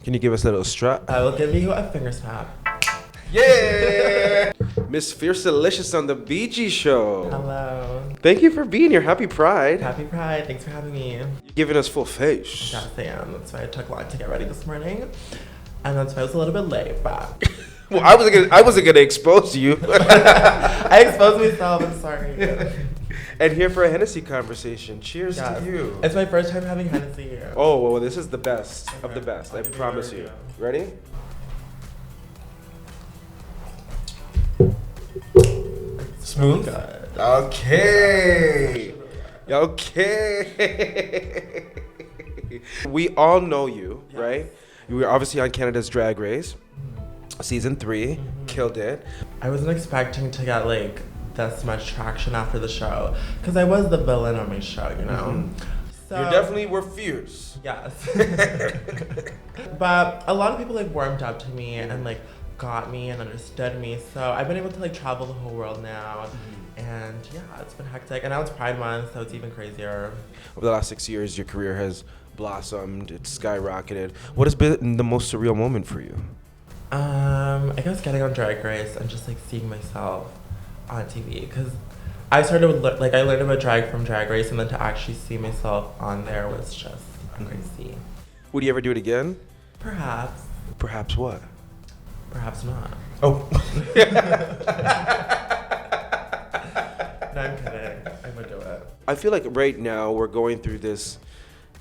Can you give us a little strut? I will give you a finger snap. Yeah! Miss Fiercalicious on the BG Show. Hello. Thank you for being here. Happy Pride. Happy Pride. Thanks for having me. You're giving us full face. Yes, I am. That's why I took long to get ready this morning. And that's why I was a little bit late, but... Well, I wasn't gonna expose you. I exposed myself. I'm sorry. And here for a Hennessy Conversation. Cheers to you. It's my first time having Hennessy here. Oh, well, this is the best of the best. I promise you. Ready? Smooth. Good. Okay. Okay. We all know you, Yes. right? You were obviously on Canada's Drag Race. Season 3, killed it. I wasn't expecting to get like this much traction after the show because I was the villain on my show, you know. So, You definitely were fierce. yes. But a lot of people like warmed up to me and like got me and understood me. So I've been able to like travel the whole world now, and yeah, it's been hectic. And now it's Pride Month, so it's even crazier. Over the last 6 years, your career has blossomed. It's skyrocketed. What has been the most surreal moment for you? I guess getting on Drag Race and just like seeing myself on TV, because I started with I learned about drag from Drag Race, and then to actually see myself on there was just crazy. Would you ever do it again? Perhaps, Perhaps what? perhaps not. Oh. No, I'm kidding. I would do it. I feel like right now we're going through this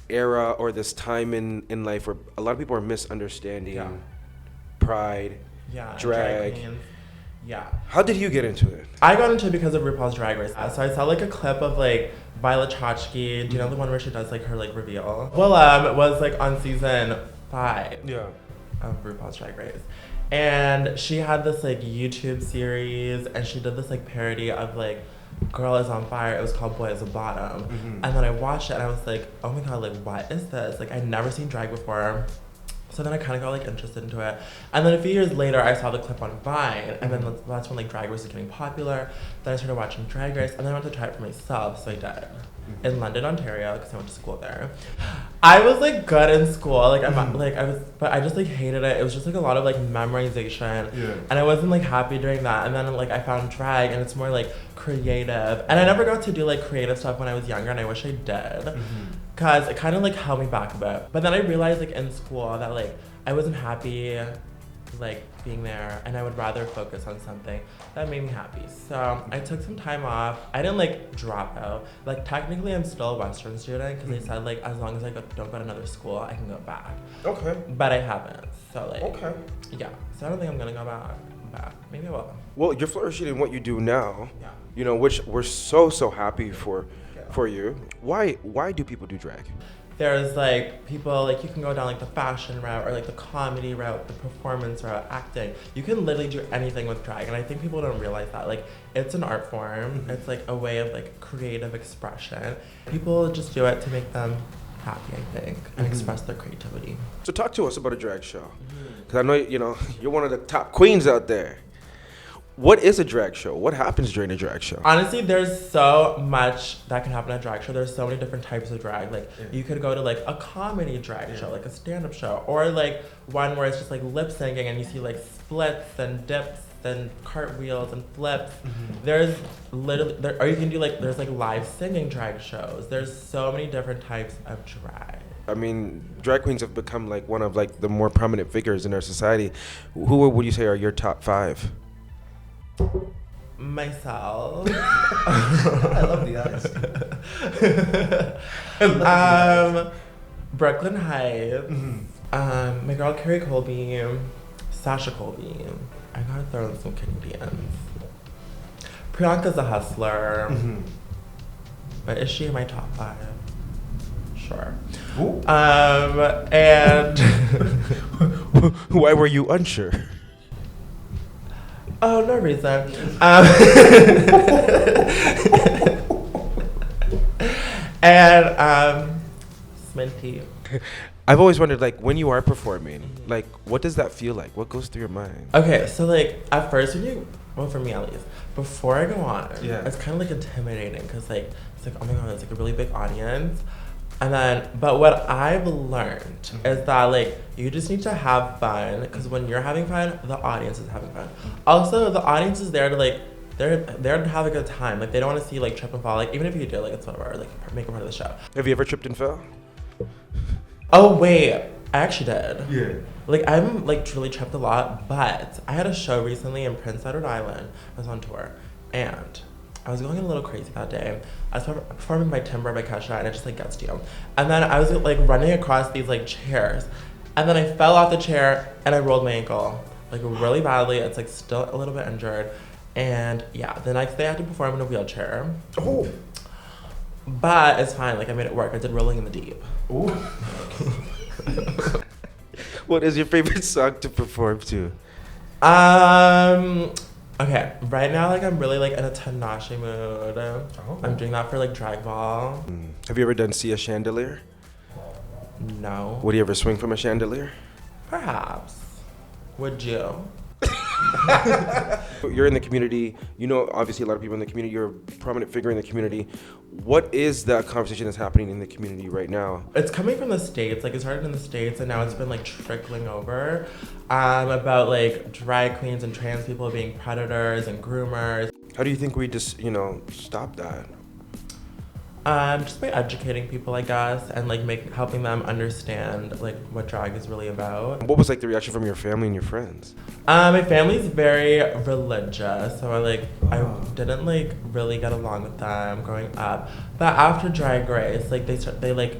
era or this time in life where a lot of people are misunderstanding Yeah. Pride. Yeah. Drag. queens. Yeah. How did you get into it? I got into it because of RuPaul's Drag Race. So I saw like a clip of like Violet Chachki. Do you know the one where she does like her like reveal? Well, it was like on season 5 Yeah. of RuPaul's Drag Race. And she had this like YouTube series, and she did this like parody of like Girl is on Fire. It was called Boy is a Bottom. And then I watched it and I was like, oh my god, like what is this? Like I'd never seen drag before. So then I kind of got like interested into it. And then a few years later, I saw the clip on Vine, and then that's when like Drag Race was getting popular. Then I started watching Drag Race, and then I went to try it for myself, so I did. In London, Ontario, because I went to school there. I was like good in school, like but I just like hated it. It was just like a lot of like memorization, and I wasn't like happy doing that. And then like I found drag, and it's more like creative. And I never got to do like creative stuff when I was younger, and I wish I did. Cause it kind of like held me back a bit. But then I realized like in school that like I wasn't happy like being there, and I would rather focus on something that made me happy. So I took some time off. I didn't like drop out. Like technically I'm still a Western student because they said like as long as I don't go to another school, I can go back. Okay. But I haven't. So like Okay. yeah. So I don't think I'm gonna go back. Maybe I will. Well, you're flourishing in what you do now. Yeah. You know, which we're so happy for you. Why do people do drag? There's like people like you can go down like the fashion route or like the comedy route, the performance route, acting. You can literally do anything with drag, and I think people don't realize that. Like it's an art form. It's like a way of like creative expression. People just do it to make them happy, I think, and express their creativity. So talk to us about a drag show, because I know you're one of the top queens out there. What is a drag show? What happens during a drag show? Honestly, there's so much that can happen at a drag show. There's so many different types of drag. Like you could go to like a comedy drag show, like a stand-up show, or like one where it's just like lip syncing and you see like splits and dips and cartwheels and flips. There's literally or you can do like there's like live singing drag shows. There's so many different types of drag. I mean, drag queens have become like one of like the more prominent figures in our society. Who would you say are your top 5? Myself. I love the eyes. Brooklyn Heights. My girl Carrie Colby, Sasha Colby. I gotta throw in some Canadians. Priyanka's a hustler. But is she in my top 5? Sure. And Why were you unsure? oh, no reason. And Sminty. I've always wondered, like, when you are performing, like, what does that feel like? What goes through your mind? Okay, so like at first well, for me at least, before I go on, Yeah. it's kind of like intimidating because like it's like, oh my god, it's like a really big audience. And then, but what I've learned is that like you just need to have fun because when you're having fun, the audience is having fun. Also, the audience is there to like they're there to have a good time. Like they don't want to see you like trip and fall. Like even if you do, like it's whatever. Like make a part of the show. Have you ever tripped and fell? Oh wait, I actually did. Yeah. Like I'm like truly tripped a lot, but I had a show recently in Prince Edward Island. I was on tour, and I was going a little crazy that day. I was performing by Timber by Kesha, and it just like gets to you. And then I was like running across these like chairs, and then I fell off the chair and I rolled my ankle like really badly. It's like still a little bit injured, and yeah, the next day I had to perform in a wheelchair. Oh. But it's fine. Like I made it work. I did Rolling in the Deep. Ooh. What is your favorite song to perform to? Okay, right now, like, I'm really, like, in a Tanache mood. I'm doing that for, like, Drag Ball. Have you ever done See a Chandelier? No. Would you ever swing from a chandelier? Perhaps. Would you? You're in the community. You know, obviously, a lot of people in the community. You're a prominent figure in the community. What is the conversation that's happening in the community right now? It's coming from the States. Like, it started in the States, and now it's been, like, trickling over about, like, drag queens and trans people being predators and groomers. How do you think we just, stop that? Just by educating people, I guess, and like helping them understand like what drag is really about. What was like the reaction from your family and your friends? My family's very religious, so I didn't like really get along with them growing up. But after Drag Race, like they like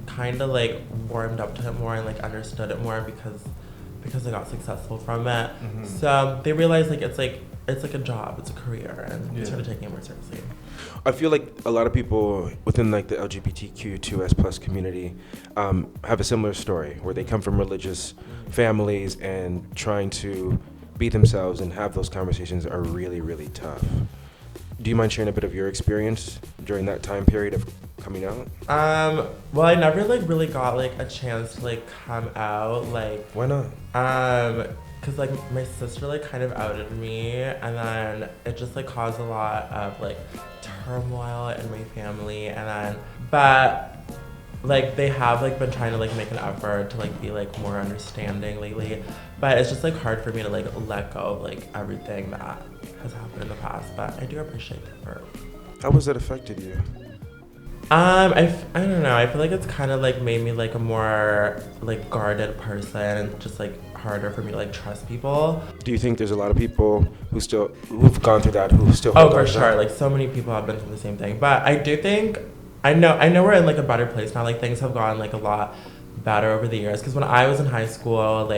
kind of like warmed up to it more and like understood it more because I got successful from it. Mm-hmm. So they realized like it's like a job, it's a career, and they started taking it more seriously. I feel like a lot of people within like the LGBTQ2S plus community have a similar story where they come from religious families and trying to be themselves and have those conversations are really, really tough. Do you mind sharing a bit of your experience during that time period of coming out? Well, I never like really got like a chance to like come out. Like, why not? Cause like my sister like kind of outed me, and then it just like caused a lot of like turmoil in my family, and then but like they have like been trying to like make an effort to like be like more understanding lately, but it's just like hard for me to like let go of like everything that has happened in the past. But I do appreciate the effort. How has that affected you? I don't know. I feel like it's kind of like made me like a more like guarded person, and just like harder for me to like trust people. Do you think there's a lot of people who've gone through that who still? Oh, for sure. Like so many people have been through the same thing. But I do think I know we're in like a better place now. Like things have gone like a lot better over the years. Because when I was in high school,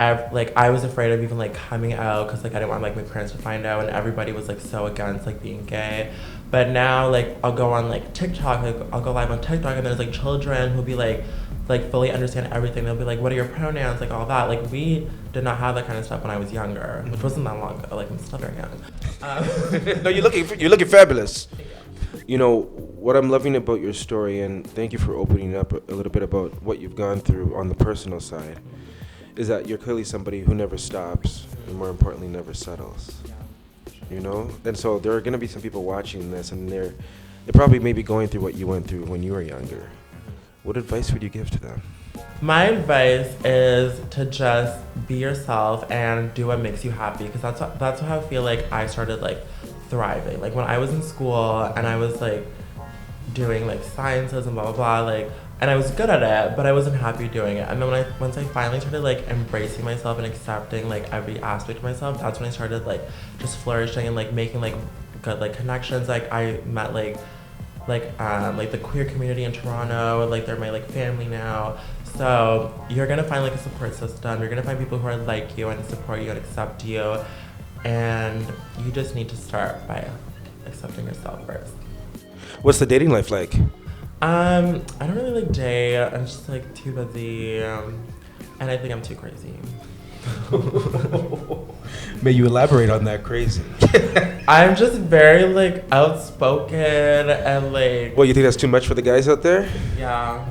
I was afraid of even like coming out because like I didn't want like my parents to find out, and everybody was like so against like being gay. But now like I'll go on like TikTok, like I'll go live on TikTok, and there's like children who'll be like fully understand everything. They'll be like, what are your pronouns, like all that. Like we did not have that kind of stuff when I was younger, which wasn't that long ago. Like I'm still very young. No, you're looking fabulous. You know what I'm loving about your story, and thank you for opening up a little bit about what you've gone through on the personal side, is that you're clearly somebody who never stops, and more importantly, never settles. You know, and so there are gonna be some people watching this, and they're probably maybe going through what you went through when you were younger. What advice would you give to them? My advice is to just be yourself and do what makes you happy, because that's how I feel like I started like thriving. Like when I was in school and I was like doing like sciences and blah blah blah, like, and I was good at it, but I wasn't happy doing it. And then once I finally started like embracing myself and accepting like every aspect of myself, that's when I started like just flourishing and like making like good like connections. Like I met like the queer community in Toronto, like they're my like family now. So you're gonna find like a support system. You're gonna find people who are like you and support you and accept you, and you just need to start by accepting yourself first. What's the dating life like? I don't really like date. I'm just like too busy, and I think I'm too crazy. May you elaborate on that crazy. I'm just very like outspoken and like. Well, you think that's too much for the guys out there? Yeah.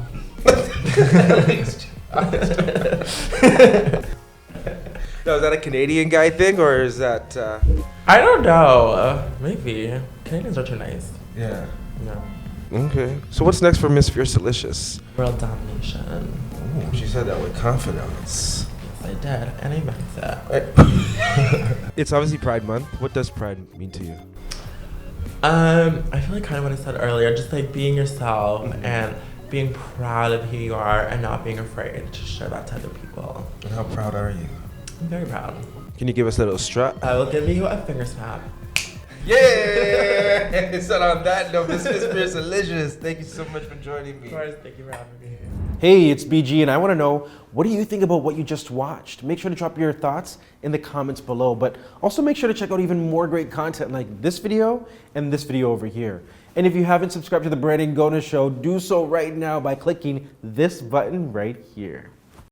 Now, is that a Canadian guy thing, or is that? I don't know. Maybe Canadians are too nice. Yeah. No. Okay. So what's next for Miss Fiercalicious? World domination. Ooh, she said that with confidence. Yes, I did. And I meant it. It's obviously Pride Month. What does Pride mean to you? I feel like kind of what I said earlier, just like being yourself and being proud of who you are and not being afraid to show that to other people. And how proud are you? I'm very proud. Can you give us a little strut? I will give you a finger snap. Yeah! So on that note, Miss Fiercalicious, thank you so much for joining me. Of course, thank you for having me. Hey, it's BG, and I want to know, what do you think about what you just watched? Make sure to drop your thoughts in the comments below, but also make sure to check out even more great content like this video and this video over here. And if you haven't subscribed to the Brandon Gona Show, do so right now by clicking this button right here.